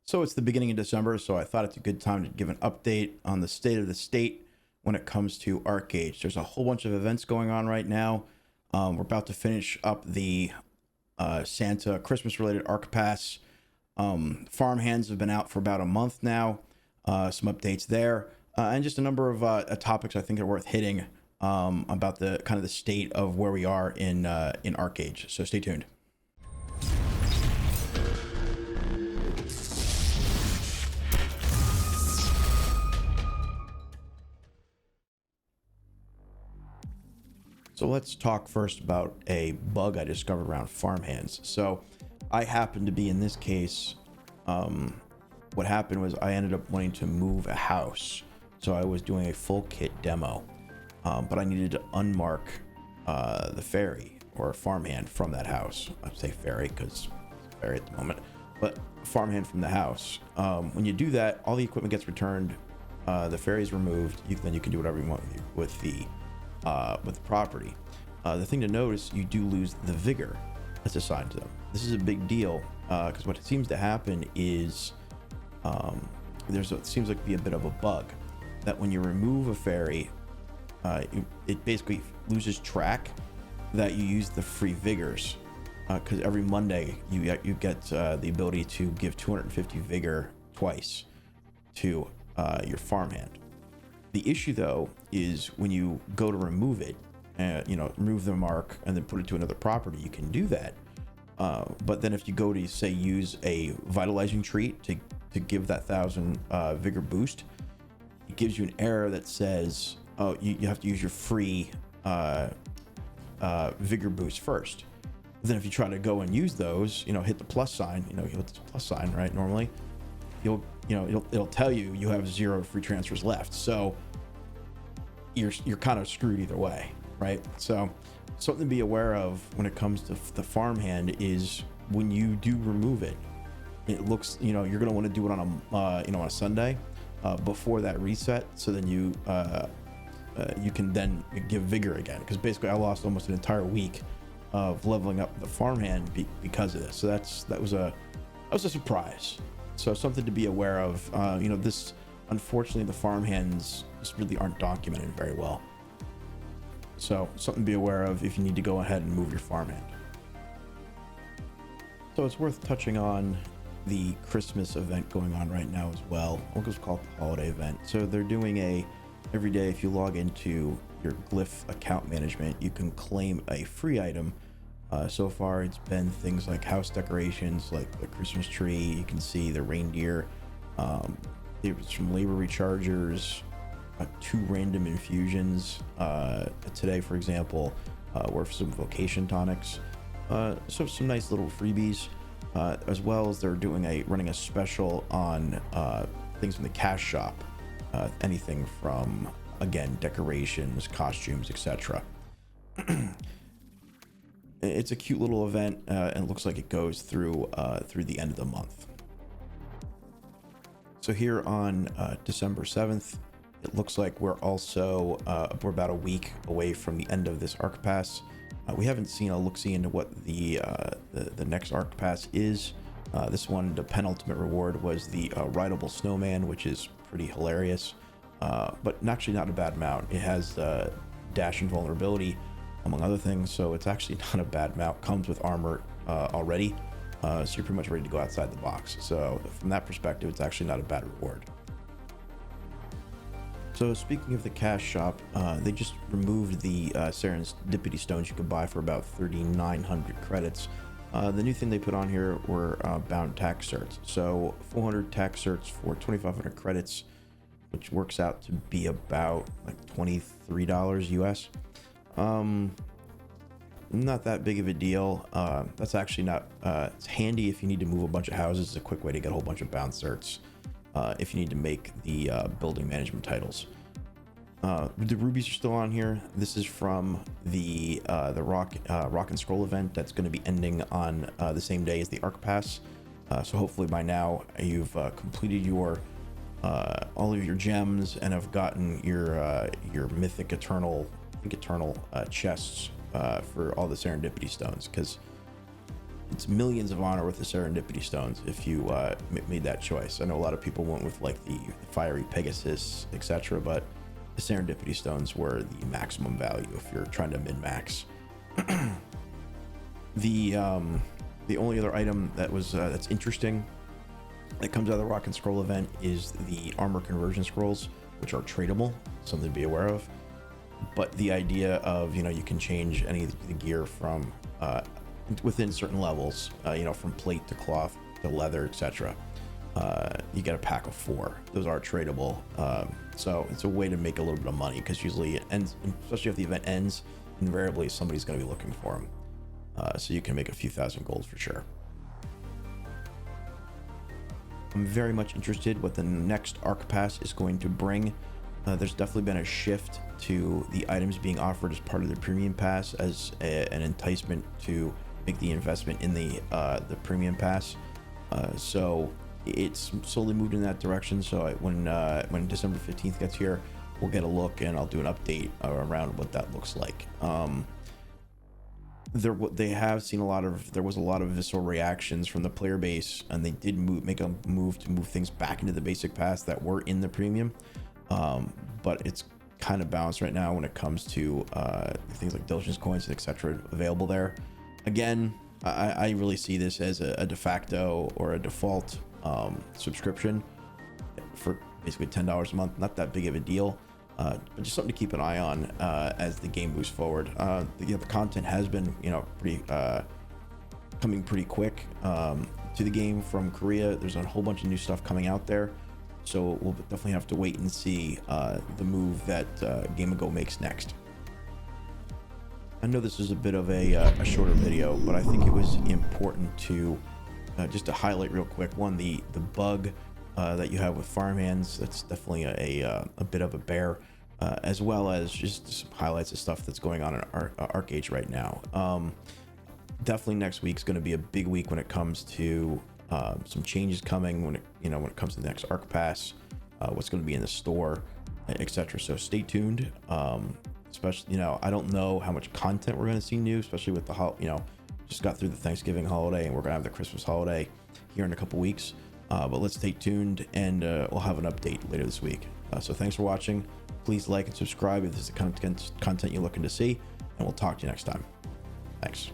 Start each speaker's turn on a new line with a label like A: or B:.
A: So it's the beginning of December, so I thought it's a good time to give an update on the state of the state when it comes to Archeage. There's a whole bunch of events going on right now. We're about to finish up the Santa Christmas-related Archepass. Farmhands have been out for about a month now. Some updates there, and just a number of topics I think are worth hitting about the kind of the state of where we are in Archeage. So stay tuned. So let's talk first about a bug I discovered around Farmhands. So I happened to be in this case, what happened was I ended up wanting to move a house. So I was doing a full kit demo, but I needed to unmark the fairy or farmhand from that house. I say fairy because it's a fairy at the moment, but farmhand from the house. When you do that, all the equipment gets returned, the fairy is removed, then you can do whatever you want with the property. The thing to notice, you do lose the vigor that's assigned to them. This is a big deal because what seems to happen is it seems like to be a bit of a bug that when you remove a fairy, it basically loses track that you use the free vigors because every Monday you get the ability to give 250 vigor twice to your farmhand. The issue though is when you go to remove it, remove the mark and then put it to another property, you can do that. But then if you go to say use a vitalizing treat to give that 1,000 vigor boost, it gives you an error that says, oh, you have to use your free vigor boost first. Then if you try to go and use those, hit the plus sign, you hit the plus sign, right? Normally it'll tell you have 0 free transfers left. So you're kind of screwed either way, right? So something to be aware of when it comes to the farmhand is when you do remove it, it looks, you're going to want to do it on a Sunday before that reset. So then you can then give vigor again. Because basically I lost almost an entire week of leveling up the farmhand because of this. So that was a surprise. So something to be aware of. This, unfortunately, the farmhands just really aren't documented very well. So something to be aware of if you need to go ahead and move your farmhand. So it's worth touching on the Christmas event going on right now as well. We'll just call it the holiday event. So they're doing every day if you log into your Glyph account management, you can claim a free item. So far it's been things like house decorations, like the Christmas tree. You can see the reindeer. There's some labor rechargers, 2 random infusions today, for example, were some vocation tonics. So some nice little freebies, as well as they're running a special on things from the cash shop, anything from, again, decorations, costumes, etc. It's a cute little event, and it looks like it goes through the end of the month. So here on December 7th, it looks like we're about a week away from the end of this Archepass. We haven't seen a look-see into what the next Archepass is. This one, the penultimate reward was the rideable snowman, which is pretty hilarious, but actually not a bad mount. It has dash and vulnerability, among other things, so it's actually not a bad mount. Comes with armor already, so you're pretty much ready to go outside the box. So from that perspective, it's actually not a bad reward. So speaking of the cash shop, they just removed the serendipity stones you could buy for about 3,900 credits. The new thing they put on here were bound tax certs. So 400 tax certs for 2,500 credits, which works out to be about like $23 US. Not that big of a deal. That's actually not, it's handy if you need to move a bunch of houses. It's a quick way to get a whole bunch of bound certs if you need to make the building management titles. The rubies are still on here. This is from the rock and scroll event that's going to be ending on the same day as the Archepass. So hopefully by now you've completed your all of your gems and have gotten your mythic eternal chests for all the serendipity stones, because it's millions of honor with the serendipity stones if you made that choice. I know a lot of people went with like the fiery Pegasus, etc., but the serendipity stones were the maximum value if you're trying to min-max. The only other item that was that's interesting that comes out of the Rock and Scroll event is the armor conversion scrolls, which are tradable, something to be aware of. But the idea of, you know, you can change any of the gear from within certain levels, you know, from plate to cloth to leather, etc. You get a pack of 4. Those are tradable, so it's a way to make a little bit of money, because usually it ends, especially if the event ends, invariably somebody's going to be looking for them, so you can make a few thousand gold for sure. I'm very much interested what the next Archepass is going to bring. There's definitely been a shift to the items being offered as part of the premium pass as an enticement to make the investment in the premium pass. So it's slowly moved in that direction. So when December 15th gets here, we'll get a look and I'll do an update around what that looks like. They have seen there was a lot of visceral reactions from the player base, and they did make a move to move things back into the basic pass that were in the premium. But it's kind of balanced right now when it comes to things like diligence coins, etc., available there. Again, I really see this as a de facto or a default subscription for basically $10 a month. Not that big of a deal, but just something to keep an eye on as the game moves forward. The content has been, you know, pretty coming pretty quick to the game from Korea. There's a whole bunch of new stuff coming out there. So we'll definitely have to wait and see the move that Game Ago makes next. I know this is a bit of a shorter video, but I think it was important to just to highlight real quick. One, the bug that you have with Farmhands, that's definitely a bit of a bear, as well as just some highlights of stuff that's going on in Archeage right now. Definitely next week's going to be a big week when it comes to some changes coming when it comes to the next Archepass, what's going to be in the store, etc. So stay tuned. Especially, you know, I don't know how much content we're going to see new, especially with the just got through the Thanksgiving holiday and we're going to have the Christmas holiday here in a couple weeks. But let's stay tuned, and we'll have an update later this week. So thanks for watching. Please like and subscribe if this is the content you're looking to see, and we'll talk to you next time. Thanks.